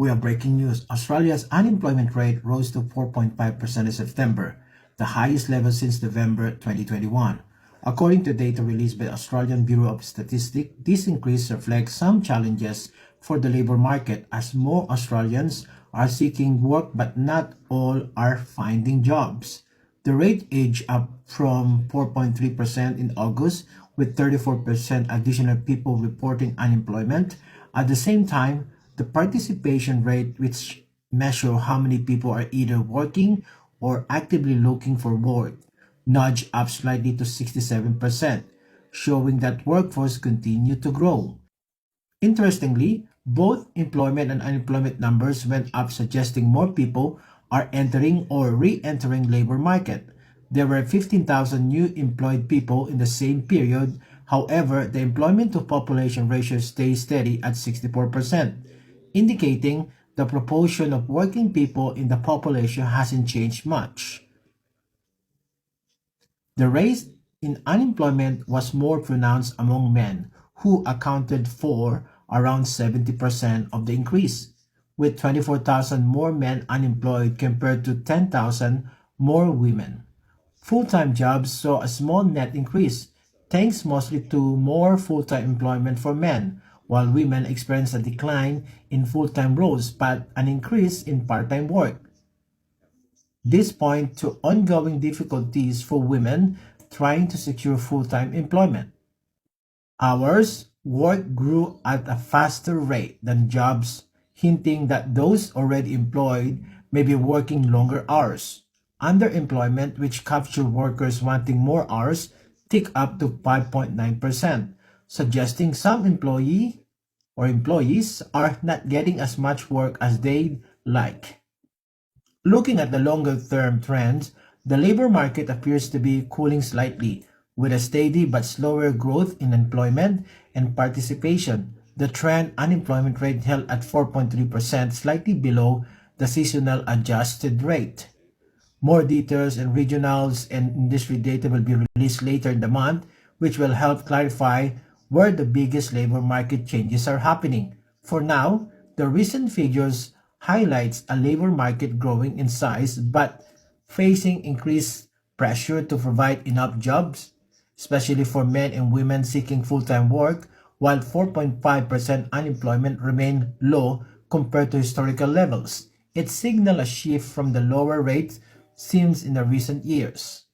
We have breaking news. Australia's unemployment rate rose to 4.5% in September, the highest level since November 2021. According to data released by the Australian Bureau of Statistics, this increase reflects some challenges for the labor market as more Australians are seeking work but not all are finding jobs. The rate edged up from 4.3% in August, with 34% additional people reporting unemployment. At the same time, the participation rate, which measure how many people are either working or actively looking for work, nudged up slightly to 67%, showing that workforce continue to grow. Interestingly, both employment and unemployment numbers went up, suggesting more people are entering or re-entering labor market. There were 15,000 new employed people in the same period. However, the employment to population ratio stays steady at 64%, indicating the proportion of working people in the population hasn't changed much. The rise in unemployment was more pronounced among men, who accounted for around 70% of the increase, with 24,000 more men unemployed compared to 10,000 more women. Full-time jobs saw a small net increase, thanks mostly to more full-time employment for men, while women experienced a decline in full-time roles but an increase in part-time work. This points to ongoing difficulties for women trying to secure full-time employment. Hours work grew at a faster rate than jobs, hinting that those already employed may be working longer hours. Underemployment, which captured workers wanting more hours, ticked up to 5.9%, suggesting some employees are not getting as much work as they'd like. Looking at the longer-term trends, the labor market appears to be cooling slightly, with a steady but slower growth in employment and participation. The trend unemployment rate held at 4.3%, slightly below the seasonal adjusted rate. More details and regionals and industry data will be released later in the month, which will help clarify where the biggest labor market changes are happening. For now, the recent figures highlights a labor market growing in size but facing increased pressure to provide enough jobs, especially for men and women seeking full-time work, while 4.5% unemployment remained low compared to historical levels. It signals a shift from the lower rates seen in the recent years.